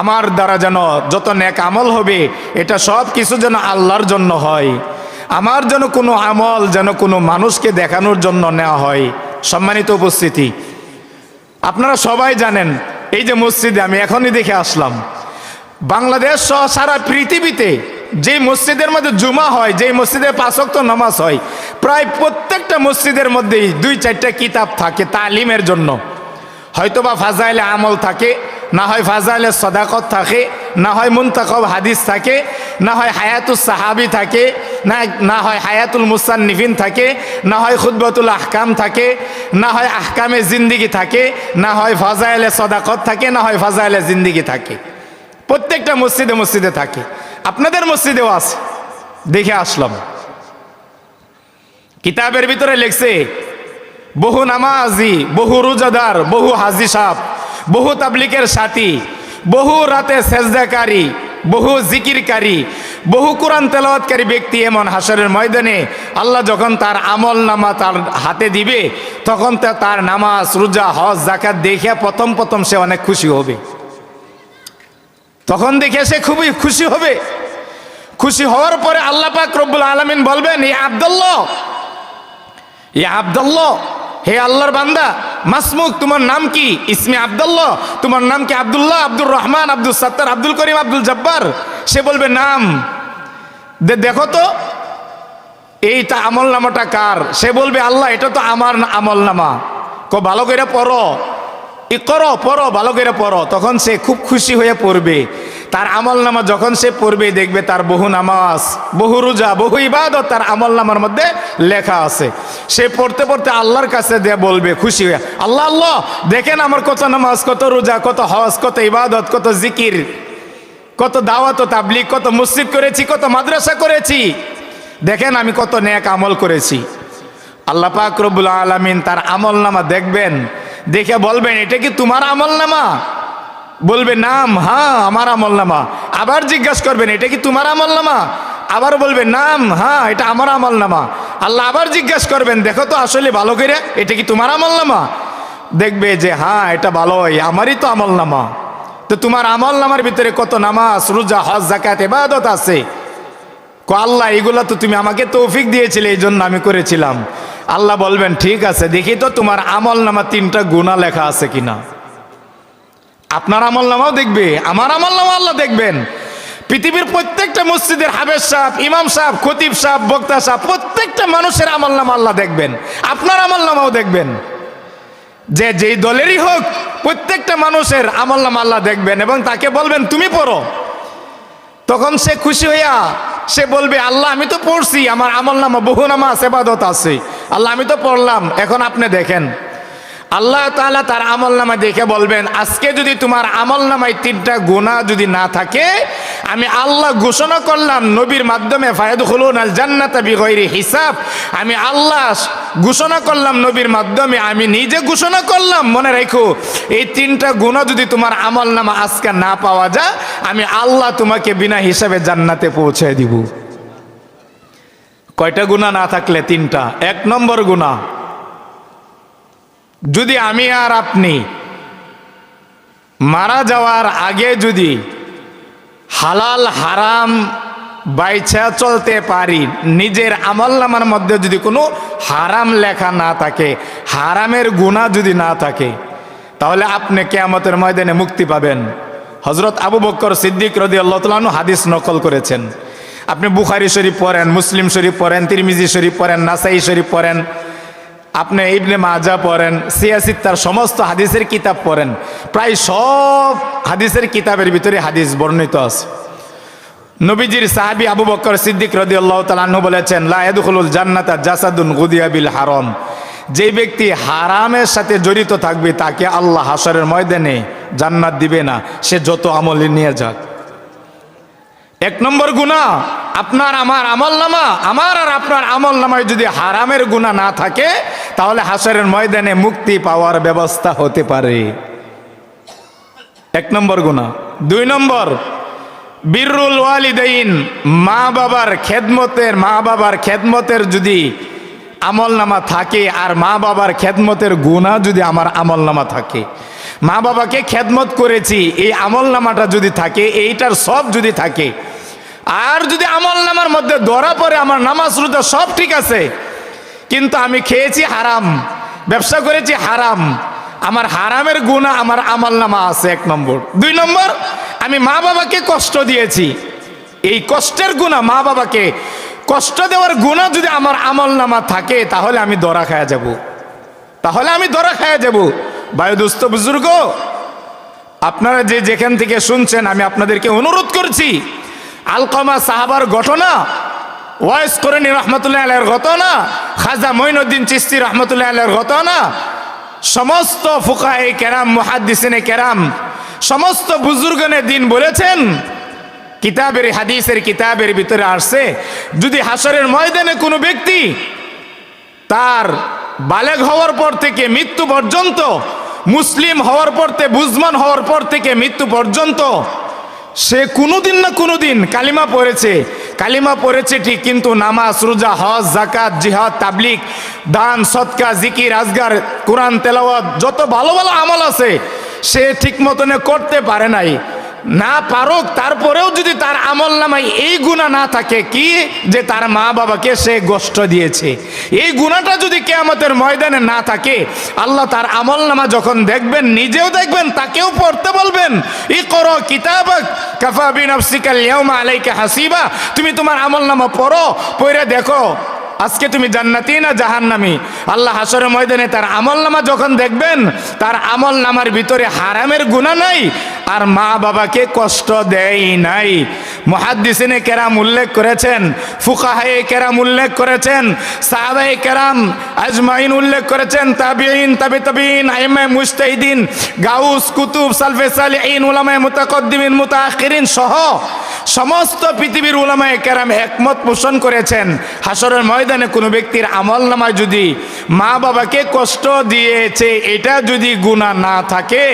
আমার দ্বারা যেন যত নেক আমল হবে এটা সব কিছু যেন আল্লাহর জন্য হয়, আমার যেন কোনো আমল যেন কোনো মানুষকে দেখানোর জন্য নেওয়া হয়। সম্মানিত উপস্থিতি, আপনারা সবাই জানেন এই যে মসজিদে আমি এখনই দেখে আসলাম, বাংলাদেশ সহ সারা পৃথিবীতে যে মসজিদের মধ্যে জুমা হয়, যে মসজিদে 5 ওয়াক্ত নামাজ হয়, প্রায় প্রত্যেকটা মসজিদের মধ্যেই 2-4টা কিতাব থাকে তালিমের জন্য। হয়তোবা ফাজাইলে আমল থাকে, না হয় ফাজাইলে সদাকত থাকে, না হয় মুনতাকব হাদিস থাকে, না হয় হায়াতুস সাহাবি থাকে, না হয় হায়াতুল মুসান্নিফিন থাকে, না হয় খুতবাতুল আহকাম থাকে, না হয় আহকামে জিন্দিগি থাকে, না হয় ফাজাইলে সদাকত থাকে, না হয় ফাজাইলে জিন্দিগি থাকে। প্রত্যেকটা মসজিদে মসজিদে থাকে, আপনাদের মসজিদেও আছে। দেখে আসলাম কিতাবের ভিতরে লেখছে বহু নামাজি, বহু রোজাদার, বহু হাজি সাহেব, বহু তাবলিগের সাথী, বহু রাতে সেজদাকারী, বহু জিকিরকারী, বহু কোরআন তেলাওয়াতকারী ব্যক্তি এমন হাসরের ময়দানে আল্লাহ যখন তার আমল নামা তার হাতে দিবে, তখন তার নামাজ, রোজা, হজ, যাকাত দেখে প্রথম সে অনেক খুশি হবে। তখন দেখে সে খুবই খুশি হবে। খুশি হওয়ার পরে আল্লাহ পাক রব্বুল আলামিন বলবেন, ইয়া আব্দুল্লাহ, ইয়া আব্দুল্লাহ, হে আল্লাহর বান্দা, মাসমুক, তোমার নাম কি? ইসমে আব্দুল্লাহ, তোমার নাম কি? আব্দুল্লাহ, আব্দুর রহমান, আব্দুল সত্তার, আব্দুল করিম, আব্দুল জব্বার। সে বলবে নাম। দেখো তো এইটা আমল নামাটা কার? সে বলবে আল্লাহ, এটা তো আমার আমল নামা। ভালো করে পড়ো, পড়ো, ভালো করে পড়ো। তখন সে খুব খুশি হয়ে পড়বে। তার আমল নামা যখন সে পড়বে, দেখবে তার বহু নামাজ, বহু রোজা, বহু ইবাদত তার আমল নামার মধ্যে লেখা আছে। সে পড়তে পড়তে আল্লাহর কাছে দিয়ে বলবে খুশি হয়ে, আল্লাহ, আল্লাহ, দেখেন আমার কত নামাজ, কত রোজা, কত হজ, কত ইবাদত, কত জিকির, কত দাওয়াত ও তাবলীগ, কত মসজিদ করেছি, কত মাদ্রাসা করেছি, দেখেন আমি কত নেক আমল করেছি। আল্লাহ পাক রব্বুল আলামিন তার আমল নামা দেখবেন, দেখে বলবেন, এটা কি তোমার আমল নামা? বলবে নাম, হ্যাঁ আমার আমল নামা। আবার জিজ্ঞাসা করবেন, এটা কি তোমার আমল নামা? আবার বলবে নাম, হ্যাঁ এটা আমার আমল নামা। আল্লাহ আবার জিজ্ঞাসা করবেন, দেখো তো আসলে ভালো করে, এটা কি তোমার আমল নামা? দেখবে যে হ্যাঁ এটা ভালোই, আমারই তো আমল নামা। তো তোমার আমল নামার ভিতরে কত নামাজ, রোজা, হজ, যাকাত, ইবাদত আছে। আল্লাহ এগুলা তো তুমি আমাকে তৌফিক দিয়েছিলে, এই জন্য আমি করেছিলাম। আল্লাহ বলবেন, ঠিক আছে, দেখি তো তোমার আমল নামা 3টা গুনাহ লেখা আছে কিনা। আপনার আমল নামাও দেখবে, আমার আমল নামা আল্লাহ দেখবেন। পৃথিবীর প্রত্যেকটা মসজিদের হাফেজ সাহেব, ইমাম সাহেব, খতিব সাহেব, বক্তা সাহেব, প্রত্যেকটা মানুষের আমল নামা আল্লাহ দেখবেন, আপনার আমল নামাও দেখবেন। যে যেই দলেরই হোক, প্রত্যেকটা মানুষের আমল নামা আল্লাহ দেখবেন এবং তাকে বলবেন তুমি পড়ো। তখন সে খুশি হইয়া সে বলবে, আল্লাহ আমি তো পড়ছি, আমার আমল নামা বহু নামাজ ইবাদত আছে, আল্লাহ আমি তো পড়লাম, এখন আপনি দেখেন। আল্লাহ তাআলা তার আমল নামা দেখে বলবেন, আজকে যদি তোমার আমল নামায় 3টা গুনাহ যদি না থাকে, আমি আল্লাহ ঘোষণা করলাম নবীর মাধ্যমে, ফায়াদখুলুনাল জান্নাতা বিগাইরি হিসাব। আমি আল্লাহ ঘোষণা করলাম নবীর মাধ্যমে, আমি নিজে ঘোষণা করলাম, মনে রাখো, এই 3টা গুনাহ যদি তোমার আমল নামা আজকে না পাওয়া যায়, আমি আল্লাহ তোমাকে বিনা হিসাবে জান্নাতে পৌঁছে দিব। কয়টা গুনাহ না থাকলে? 3টা। 1 নম্বর গুনাহ, যদি আমি আর আপনি মারা যাওয়ার আগে যদি হালাল হারাম বাইচা চলতে পারি, নিজের আমল নামার মধ্যে যদি কোনো হারাম লেখা না থাকে, হারামের গুনাহ যদি না থাকে, তাহলে আপনি কিয়ামতের ময়দানে মুক্তি পাবেন। হযরত আবু বকর সিদ্দিক রাদিয়াল্লাহু তাআলা আনহু হাদিস নকল করেছেন। আপনি বুখারী শরীফ পড়েন, মুসলিম শরীফ পড়েন, তিরমিজি শরীফ পড়েন, নাসাই শরীফ পড়েন, আপনি ইবনে মাজা পড়েন, সিয়াসিত্তার সমস্ত হাদিসের কিতাব পড়েন, প্রায় সব হাদিসের কিতাবের ভিতরে হাদিস বর্ণিত আছে। নবীজির সাহাবী আবু বকর সিদ্দিক রাদিয়াল্লাহু তাআলা আনহু বলেছেন, লা ইয়াদখুলুল জান্নাতা জাসাদুন গুদিয়া বিল হারাম। যে ব্যক্তি হারামের সাথে জড়িত থাকবে, তাকে আল্লাহ হাশরের ময়দানে জান্নাত দিবে না, সে যত আমল নিয়ে যাক। 1 নম্বর গুনাহ, আপনার আমার আমল নামা, আমার আর আপনার আমল নামায় যদি হারামের গুনাহ না থাকে, তাহলে হাশরের ময়দানে মুক্তি পাওয়ার ব্যবস্থা হতে পারে। 1 নম্বর গুনাহ। 2 নম্বর, বিররুল ওয়ালিদাইন, মা বাবার খেদমতের যদি আমল নামা থাকে, আর মা বাবার খেদমতের গুনাহ যদি আমার আমল নামা থাকে, মা বাবাকে খেদমত করেছি, এই আমল নামাটা যদি থাকে, এইটার সব যদি থাকে, আর যদি আমল নামার মধ্যে ধরা পড়ে আমার নামাজ রোজা সব ঠিক আছে, কিন্তু আমি খেয়েছি হারাম, ব্যবসা করেছি হারাম, আমার হারামের গুনাহ আমার আমল নামা আছে 1 নম্বর। 2 নম্বর, আমি মা বাবাকে কষ্ট দিয়েছি, এই কষ্টের গুনাহ, মা বাবাকে কষ্ট দেওয়ার গুনাহ যদি আমার আমল নামা থাকে, তাহলে আমি ধরা খায়া যাব, তাহলে আমি ধরা খায়া যাব। ভাই দোস্ত বুজুর্গ, আপনারা যে যেখান থেকে শুনছেন, আমি আপনাদেরকে অনুরোধ করছি, আলকামা সাহাবার ঘটনা, ওয়াইস করেনি রহমতুল্লাহ আলাইহির ঘটনা, খাজা মঈনুদ্দিন চিশতি রহমতুল্লাহ আলাইহির ঘটনা, সমস্ত ফুকাহে কেরাম, মুহাদ্দিসিনে কেরাম, সমস্ত বুজুর্গনে দিন বলেছেন, কিতাবের হাদিসের কিতাবের ভিতরে আসছে, যদি হাসরের ময়দানে কোনো ব্যক্তি তার বালেগ হওয়ার পর থেকে মৃত্যু পর্যন্ত, মুসলিম হওয়ার পর থেকে, বুজমান হওয়ার পর থেকে মৃত্যু পর্যন্ত সে কোনোদিন না কোনোদিন কালিমা পড়েছে ঠিক, কিন্তু নামাজ রোজা হজ যাকাত জিহাদ তাবলিগ দান সদকা জিকির আজগার কোরআন তেলাওয়াত যত ভালো ভালো আমল আছে সে ঠিক মতনে করতে পারে নাই, না পারুক, তারপরেও যদি তার আমল নামায় এই গুনাহ না থাকে, কি যে তার মা বাবাকে সে কষ্ট দিয়েছে, এই গুনাহটা যদি কিয়ামতের ময়দানে না থাকে, আল্লাহ তার আমল নামা যখন দেখবেন, নিজেও দেখবেন, তাকেও পড়তে বলবেন, ইকরা কিতাবাক কাফা বিনাফসিকাল ইয়াউমা আলাইকা হাসিবা, তুমি তোমার আমল নামা পড়ো, পড়ে দেখো আজকে তুমি জান্নাতি না জাহান্নামী। আল্লাহ হাসরের ময়দানে তার আমল নামা যখন দেখবেন, তার আমল নামার ভিতরে হারামের গুনাহ নাই, আর মা বাবাকে কষ্ট দেয় নাই। মুহাদ্দিসিনে কেরাম উল্লেখ করেছেন, ফুকাহায়ে কেরাম উল্লেখ করেছেন, সাহাবায়ে কেরাম আজমাইন উল্লেখ করেছেন, তাবিঈন তাবে তাবিঈন আইম্মায়ে মুজতাহিদিন, গাউস কুতুব সালফে সালিহিন উলামায়ে মুতাকদ্দিমিন মুতাআখিরিন সহ সমস্ত পৃথিবীর উলামায়ে কেরাম একমত পোষণ করেছেন, হাসরের ময়দানে কোনো ব্যক্তির আমল নামায় যদি মা বাবাকে কষ্ট দিয়েছে এটা যদি গুনাহ না থাকে,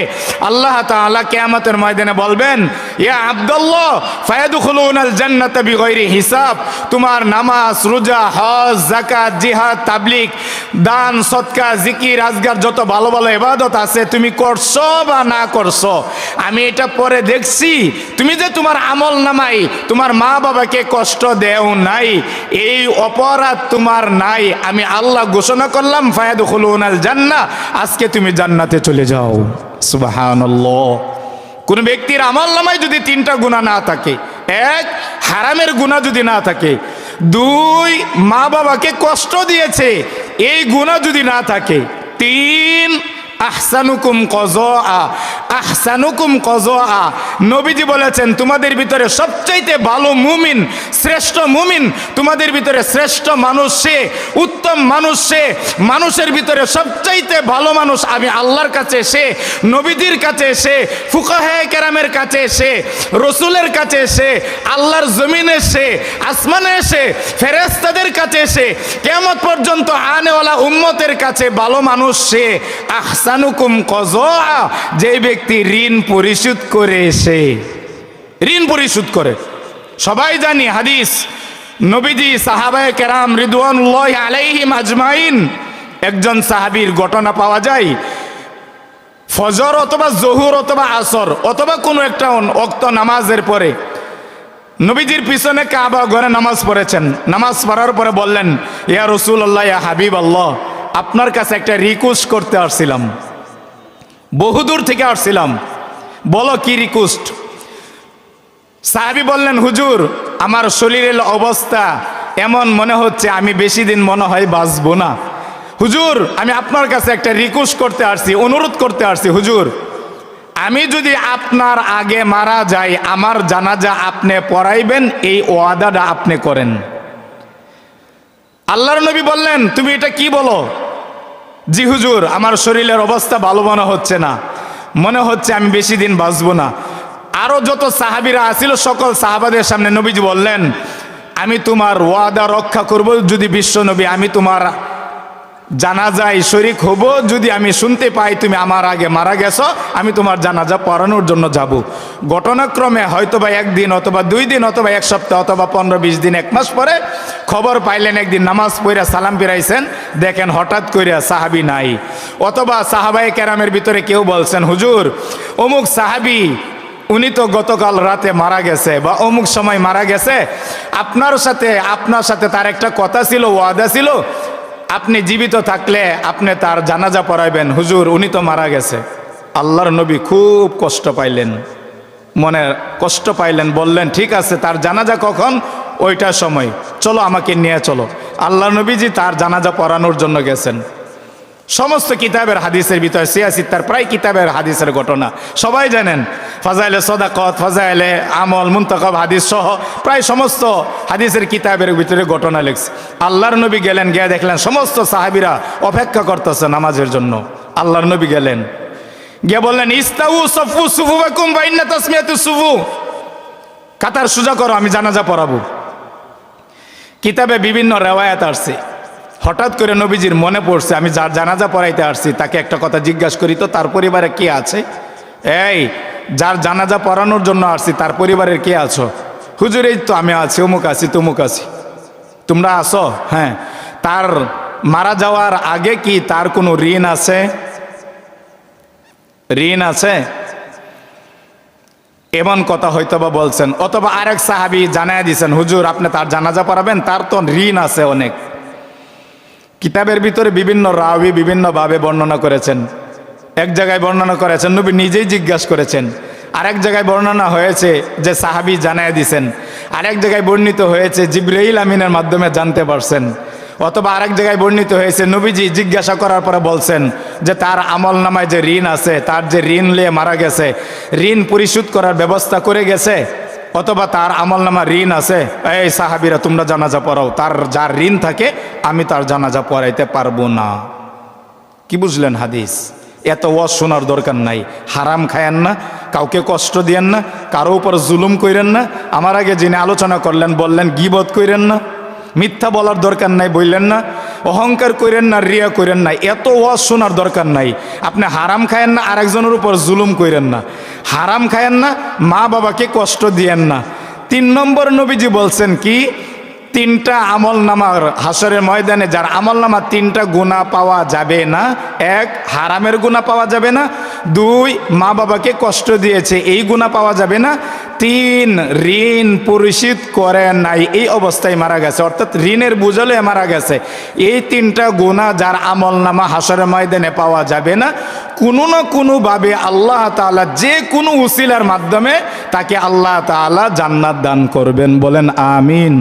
আল্লাহ তাআলা কিয়ামতের ময়দানে বলবেন, ইয়া আব্দুল্লাহ ফায়াদখুলুনাল জান্নাতা বিগাইরি হিসাব, তোমার নামাজ রোজা হজ যাকাত জিহাদ তাবলিগ দান সদকা জিকির আজগার যত ভালো ভালো ইবাদত আছে তুমি করছো বা না করছো, আমি এটা পরে দেখছি, তুমি যে তোমার আমল নামাই তোমার মা বাবাকে কষ্ট দেও নাই, এই অপরাধ তোমার নাই, আমি আল্লাহ ঘোষণা করলাম ফায়াদখুলুনাল জান্নাহ, আজকে তুমি জান্নাতে চলে যাও। সুবহানাল্লাহ। কোন ব্যক্তির আমল নামায় যদি 3টা গুনাহ না থাকে, 1 হারামের গুনাহ যদি না থাকে, 2 মা বাবাকে কষ্ট দিয়েছে এই গুনাহ যদি না থাকে, 3 আহসানুকুম কযা, আহসানুকুম কযা, নবীজি বলেছেন তোমাদের ভিতরে সবচাইতে ভালো মুমিন, শ্রেষ্ঠ মুমিন, তোমাদের ভিতরে শ্রেষ্ঠ মানুষ সে, উত্তম মানুষ সে, মানুষের ভিতরে সবচাইতে ভালো মানুষ আমি আল্লাহর কাছে সে, নবীজির কাছে সে, ফুকাহায়ে কেরামের কাছে সে, রসুলের কাছে সে, আল্লাহর জমিনে সে, আসমানে সে, ফেরেশতাদের কাছে সে, কিয়ামত পর্যন্ত আনেওয়ালা উম্মতের কাছে ভালো মানুষ সে। আহসানুকুম কযা, যে ব্যক্তি ঋণ পরিশোধ করে, সে ঋণ পরিশোধ করে। সবাই জানি হাদিস, নবীজি সাহাবায়ে কেরাম রিদওয়ানুল্লাহি আলাইহিম আজমাইন, একজন সাহাবীর ঘটনা পাওয়া যায়, ফজর অথবা জোহর অথবা আসর অথবা কোনো একটা ওয়াক্ত নামাজের পরে নবীজির পিছনে কাবা ঘরে নামাজ পড়েছেন, নামাজ পড়ার পরে বললেন, ইয়া রাসূলুল্লাহ ইয়া হাবিবাল্লাহ, আপনার কাছে একটা রিকোয়েস্ট করতে আসছিলাম, বহুদূর থেকে আসছিলাম, বলো কি রিকোয়েস্ট। সাহাবী বললেন, হুজুর আমার শরীরের অবস্থা এমন মনে হচ্ছে আমি বেশি দিন মনে হয় বাঁচবো না, হুজুর আমি আপনার কাছে একটা রিকোয়েস্ট করতে আসছি, অনুরোধ করতে আসছি, হুজুর আমি যদি আপনার আগে মারা যাই আমার জানাজা আপনি পড়াইবেন, এই ওয়াদাটা আপনি করেন। আল্লাহর নবী বললেন, তুমি এটা কি বলো? জি হুজুর আমার শরীরের অবস্থা ভালো মনে হচ্ছে না, মনে হচ্ছে আমি বেশি দিন বাঁচবো না। আরো যত সাহাবীরা আসিল সকল সাহাবাদের সামনে নবীজি বললেন, আমি তোমার ওয়াদা রক্ষা করব, যদি বিশ্ব নবী আমি তোমার জানাজায় শরীক হব, যদি আমি শুনতে পাই তুমি আমার আগে মারা গেছো, আমি তোমার জানাজা পড়ানোর জন্য যাব। ঘটনাক্রমে হয়তোবা 1 দিন অথবা 2 দিন অথবা 1 সপ্তাহ অথবা 15-20 দিন 1 মাস পরে খবর পাইলেন, একদিন নামাজ পড়া সালাম ফিরাইছেন, দেখেন হঠাৎ করে সাহাবী নাই। অথবা সাহাবায়ে কেরামের ভিতরে কেউ বলছেন হুজুর অমুক সাহাবী উনি তো গতকাল রাতে মারা গেছে বা অমুক সময় মারা গেছে, আপনার সাথে তার একটা কথা ছিল, ওয়াদা ছিল, আপনি জীবিত থাকলে আপনি তার জানাজা পড়াইবেন। হুজুর উনি তো মারা গেছে। আল্লাহর নবী খুব কষ্ট পাইলেন, মনে কষ্ট পাইলেন, বললেন ঠিক আছে তার জানাজা কখন? ওইটার সময়, চলো আমাকে নিয়ে চলো। আল্লাহর নবীজি তার জানাজা পড়ানোর জন্য গেছেন। সমস্ত কিতাবের হাদিসের ভিতরে সিয়াসিত্তার প্রায় কিতাবের হাদিসের ঘটনা সবাই জানেন। ফাজাইলে সদাকত, ফাজাইলে আমল, মুনতাকাব হাদিস সহ প্রায় সমস্ত হাদিসের কিতাবের ভিতরে ঘটনা লিখছে। আল্লাহর নবী গেলেন, গিয়ে দেখলেন সমস্ত সাহাবীরা অপেক্ষা করতেছে নামাজের জন্য। আল্লাহর নবী গেলেন, গিয়ে বললেন ইস্তাউ সফু সুফুবাকুম বাইন্না তাসমিয়াতুস সুফু, কাতার সোজা করো, আমি জানাজা পড়াবো। কিতাবে বিভিন্ন রেওয়ায়াত আসছে। হঠাৎ করে নবীজির মনে পড়ছে আমি যার জানাজা পড়াইতে আসছি তাকে একটা কথা জিজ্ঞাসা করি তো, তার পরিবারে কে আছে? এই যার জানাজা পড়ানোর জন্য আসছি তার পরিবারের কে আছো? হুজুর এই তো আমি আছি, অমুক আছি, তমুক আছি। তোমরা আসো? হ্যাঁ। তার মারা যাওয়ার আগে কি তার কোনো ঋণ আছে? ঋণ আছে? এমন কথা হয়তো বা বলছেন। অথবা আরেক সাহাবী জানায় দিয়েছেন হুজুর আপনি তার জানাজা পড়াবেন, তার তো ঋণ আছে অনেক। কিতাবের ভিতরে বিভিন্ন রাওয়ী বিভিন্নভাবে বর্ণনা করেছেন। এক জায়গায় বর্ণনা করেছেন নবী নিজেই জিজ্ঞাসা করেছেন, আরেক জায়গায় বর্ণনা হয়েছে যে সাহাবী জানায় দিয়েছেন, আরেক জায়গায় বর্ণিত হয়েছে জিবরাইল আমিনের মাধ্যমে জানতে পারছেন, অথবা আরেক জায়গায় বর্ণিত হয়েছে নবীজি জিজ্ঞাসা করার পরে বলছেন যে তার আমল নামায় যে ঋণ আছে, তার যে ঋণ নিয়ে মারা গেছে, ঋণ পরিশোধ করার ব্যবস্থা করে গেছে, অথবা তার আমল নামা ঋণ আছে, এই সাহাবীরা তোমরা জানাজা পড়াও, তার যার ঋণ থাকে আমি তার জানাজা পড়াইতে পারবো না। কি বুঝলেন হাদিস? এত ওয়াজ শোনার দরকার নাই। হারাম খায়েন না, কাউকে কষ্ট দিয়েন না, কারো উপর জুলুম কইরেন না। আমার আগে যিনি আলোচনা করলেন বললেন গীবত কইরেন না, মিথ্যা বলার দরকার নাই বললেন না, অহংকার করেন না, রিয়া করেন না। এত ওয়াজ শোনার দরকার নাই। আপনি হারাম খায়েন না, আরেকজনের উপর জুলুম করেন না, হারাম খায়েন না, মা বাবাকে কষ্ট দিয়েন না। 3 নম্বর নবীজি বলছেন কি, 3টা আমল নামার হাসরের ময়দানে যার আমল নামা 3টা গুনাহ পাওয়া যাবে না। 1 হারামের গুনাহ পাওয়া যাবে না, 2 মা বাবাকে কষ্ট দিয়েছে এই গুনাহ পাওয়া যাবে না, 3 ঋণ পরিশোধ করে নাই এই অবস্থায় মারা গেছে, অর্থাৎ ঋণের বুঝলে মারা গেছে। এই 3টা গুনাহ যার আমল নামা হাসরের ময়দানে পাওয়া যাবে না। কোনো না কোনোভাবে আল্লাহ তাআলা যে কোনো উসিলার মাধ্যমে তাকে আল্লাহ তাআলা জান্নাত দান করবেন। বলেন আমিন।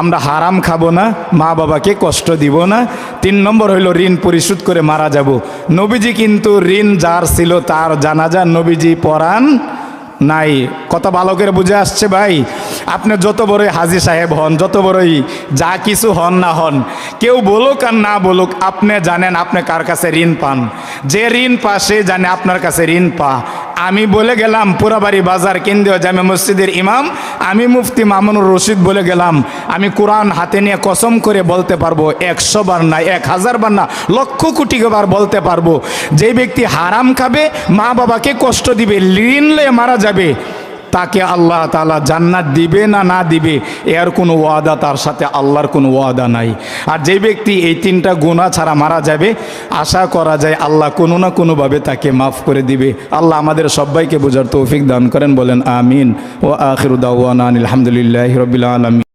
আমরা হারাম খাবো না, মা বাবাকে কষ্ট দিব না। 3 নম্বর হইল ঋণ পরিশোধ করে মারা যাব। নবীজি কিন্তু ঋণ যার ছিল তার জানাজা নবীজি পড়ান নাই। কথা ভালো করে বুঝে আসছে ভাই? আপনি যত বড়ই হাজী সাহেব হন, যত বড়ই যা কিছু হন না হন, কেউ বলুক আর না বলুক, আপনি জানেন আপনি কার কাছে ঋণ পান। যে ঋণ পা সে জানে আপনার কাছে ঋণ পা। আমি বলে গেলাম পুরাবাড়ি বাজার কেন্দ্রীয় জামে মসজিদের ইমাম, আমি মুফতি মামুনুর রশিদ বলে গেলাম, আমি কোরআন হাতে নিয়ে কসম করে বলতে পারবো, 100 বার না, 1000 বার না, লক্ষ কোটি বার বলতে পারবো, যে ব্যক্তি হারাম খাবে, মা বাবাকে কষ্ট দিবে, ঋণ নিয়ে মারা যাবে, তাকে আল্লাহ তাআলা জান্নাত দিবে না না দিবে এর কোনো ওয়াদা তার সাথে আল্লাহর কোনো ওয়াদা নাই। আর যে ব্যক্তি এই 3টা গুনাহ ছাড়া মারা যাবে, আশা করা যায় আল্লাহ কোনো না কোনোভাবে তাকে মাফ করে দিবে। আল্লাহ আমাদের সবাইকে বোঝার তৌফিক দান করেন। বলেন আমিন। ও আখিরু দাওয়ানা আলহামদুলিল্লাহি রাব্বিল আলামিন।